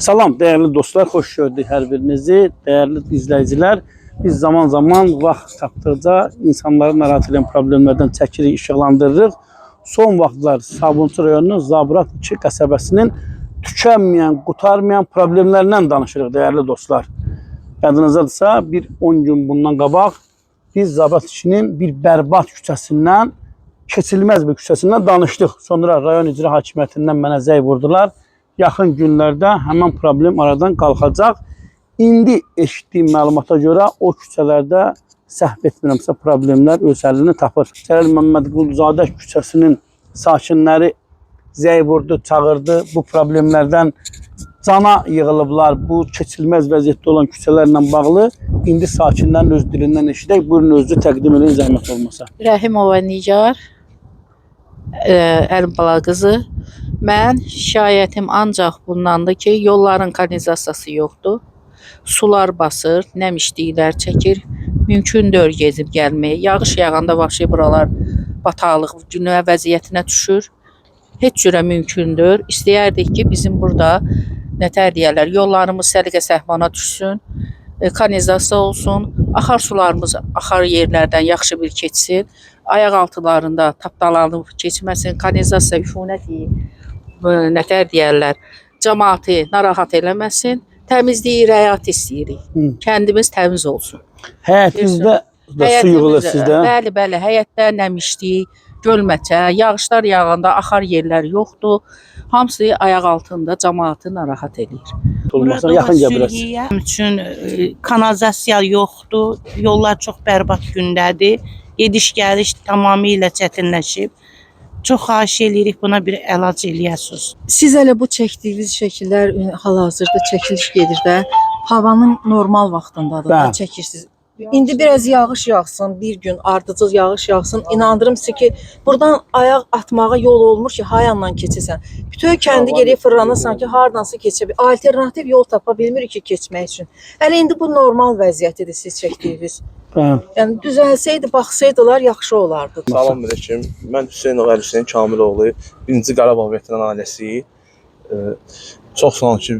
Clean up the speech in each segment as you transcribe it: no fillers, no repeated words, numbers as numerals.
Salam değerli dostlar, hoş gördük her birinizi. Değerli izleyiciler, biz zaman zaman vaxt tapdıqca insanları narahat edən problemlərdən çəkirik, işıqlandırırıq. Son vaxtlar Sabunçu rayonunun Zabrat 2 qəsəbəsinin tükənməyən, qutarmayan problemlərindən danışırıq değerli dostlar. Yadınızdadırsa, bir 10 gün bundan qabaq biz Zabrat 2'nin bir bərbad küçəsindən, keçilməz bir küçəsindən danışdıq. Sonra rayon icra hakimiyyətindən mənə zəng vurdular. Yaxın günlərdə həmin problem aradan qalxacaq. İndi eşitdiyim məlumata görə o küçələrdə səhv etmirəmsə problemlər öz həllini tapır. Cəlal Məmmədquluzadə küçəsinin sakinləri zəng vurdu, çağırdı. Bu problemlərdən cana yığılıblar. Bu keçilməz vəziyyətdə olan küçələrlə bağlı indi sakinlərin öz dilindən eşidək. Buyurun, özünüzü təqdim edin, zəhmət olmasa. Rəhimova Nigar, Əlimbala qızı. Mən şikayətim ancaq bundandır ki, yolların kanalizasiyası yoxdur. Sular basır, nəmişliklər çəkir. Mümkündür gezib gəlməyə. Yağış yağanda vəhşi buralar bataqlıq günə vəziyyətinə düşür. Heç cürə mümkündür. İstəyərdik ki, bizim burada nətər deyərlər, yollarımız səliqə səhmana düşsün. Kanalizasiya olsun. Axar sularımız axar yerlərdən yaxşı bir keçsin. Ayaq altılarında tapdalanıb keçməsin. Kanalizasiya üfunət nətər deyərlər, cəmaatı narahat eləməsin. Təmizliyi rəyat istəyirik. Kəndimiz təmiz olsun. Həyətinizdə da su yığılır sizdə? Bəli, bəli. Həyətdə nəmişlik, gölməçə, yağışlar yağanda axar yerlər yoxdur. Hamısı ayaq altında cəmaatı narahat edir. Olmasa yaxın gəbirəs. Üçün kanalizasiya yoxdur. Yollar çox bərbad gündədir. Gediş-gəliş tamamilə çətinləşib. Çox xahiş edirik, buna bir əlac eləyəsiniz. Siz hələ bu çəkdiyiniz şəkillər hal-hazırda çəkiliş gedir də, havanın normal vaxtındadır da çəkirsiniz. İndi biraz yağış yağsın, bir gün ardıcıl yağış yağsın, inandırım sizi ki, buradan ayaq atmağa yol olmur ki, hayanla keçəsən. Bütün kəndi geriyə fırlanırsan ki, hardansa keçə bir alternativ yol tapa bilmirik ki, keçmək üçün. Hələ indi bu normal vəziyyətidir siz çəkdiyiniz. Yəni düzəlsəydi, baxsaydılar yaxşı olardı. Salam aleyküm. Mən Hüseynov Əli Hüseyn Kamiloğlu, 1-ci Qarabağ veteran ailəsiyik. Çox sağ olun ki,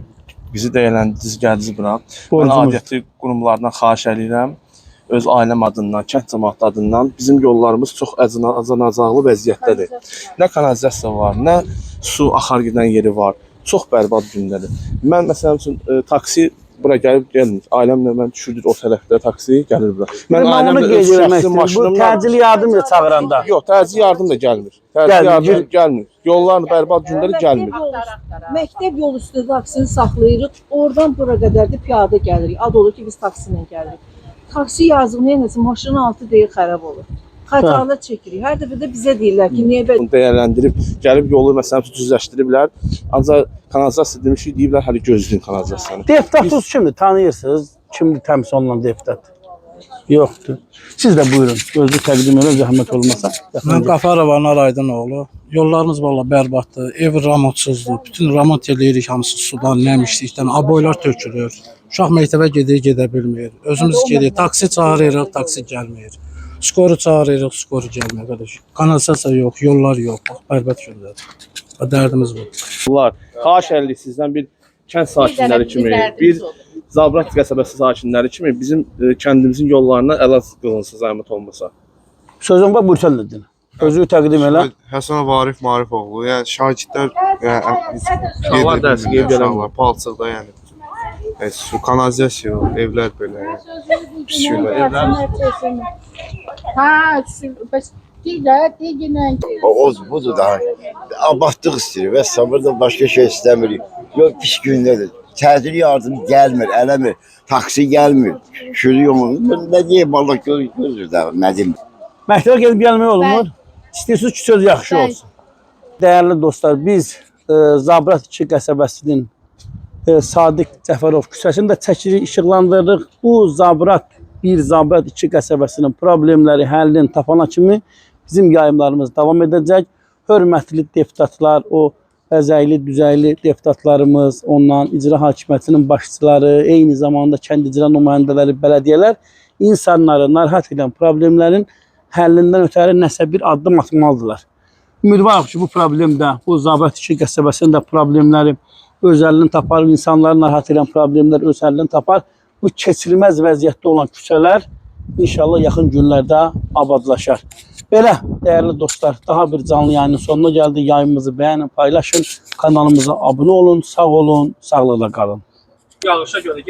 bizi dəyərləndiniz, gəldiniz bura. Mən aidiyyəti qurumlardan xahiş edirəm. Öz ailəm adından, kənd cəmaatı adından bizim yollarımız çox acınacaqlı vəziyyətdədir. Nə kanalizasiya var, nə su axar gedən yeri var. Çox bərbad gündədir. Mən məsələn üçün taksi bura gəlib gəlmir. Ailəmlə mən düşürdük o tərəfdə taksi gəlir bura. Mən ailəmlə öz şəxsi maşınımla... Bu təcil yardım da çağıranda. Yox, təcil yardım da gəlmir. Təcil yardım gəlmir. Yolların bərbad gündədir gəlmir. Məktəb yol üstü taksini saxlayırıq. Oradan bura qədər də piyada gəlirik. Ad olur ki, biz taksi ilə gəlirik. Taksi yazığını yenəsə maşının altı deyil xərab olur. Xətalar çəkirik. Hər dəfə də bizə deyirlər ki, niyə belə dəyərləndirib, gəlib yolu məsələn düzləşdiriblər. Ancaq kanalizasiya demişik, deyiblər hələ gözləyin kanalizasiyanı. Deputatınız kimdir? Tanıyırsınız? Kimdir təmsil olunan deputat? Yoxdur. Siz də buyurun. Özü təqdim edin, zəhmət olmasa. Mən Qafarov Anar Aydınoğlu. Yollarımız valla bərbaddır. Ev remontsuzdur. Bütün remont eləyirik, hamısı sudan, nəmişlikdən. Aboylar tökülür. Uşaq məktəbə gedə bilmir. Özümüz gedirik. Taksi çağırırıq, taksi gəlmir. Skoru çağırırıq, skoru gəlmir. Kanalizasiya yox, yollar yox. Bərbad gündədir. Dərdimiz bu. Bunlar xahiş edirik sizdən bir kənd sakinləri kimi, bir Zabrat qəsəbəsi sakinləri kimi bizim kəndimizin yollarına əlac qılınsın, zəhmət olmasa. Sözün var, buyursan dedin. Özü təqdim elə. Həsən Varif Marifoğlu. Yəni şagirdlər Uşaqlar dərsi qeyb gələnlər. Palçıqda yəni. Su, kanalizasiya, evlər belə. Pis günlər. O budur da. Abadlıq istəyir və sabırda başqa şey istəmirik. Yox, pis gündədir. Təcil yardım gəlmir, eləmir. Taksi gəlmir. Şürü yoxdur. Nə deyim, Allah gözür də, nə deyim. Məktəbə gedib gəlmək olmur. İstəyirsiniz ki, söz yaxşı olsun. Dəyərli dostlar, biz Zabrat 2 qəsəbəsinin Sadiq Cəfərov küçəsində çəkirik, işıqlandırırıq. Bu Zabrat 1, Zabrat 2 qəsəbəsinin problemləri həllini tapana kimi bizim yayımlarımız davam edəcək. Hörmətli deputatlar, o bəzəkli, düzəkli deputatlarımız, ondan icra hakimiyyətinin başçıları, eyni zamanda kənd icra nümayəndələri, bələdiyyələr insanları narahat edən problemlərin həllindən ötəri nəsə bir addım atmalıdırlar. Ümidvarıq ki, bu problemdə, bu Zabrat 2 qəsəbəsində problemləri öz həllini tapar, insanları narahat edən problemlər öz həllini tapar. Bu keçilməz vəziyyətdə olan küçələr inşallah yaxın günlərdə abadlaşar. Belə, dəyərli dostlar, daha bir canlı yayının sonuna gəldi. Yayımızı bəyənin, paylaşın, kanalımıza abunə olun, sağ olun, sağlıqla qalın. Yağışa görə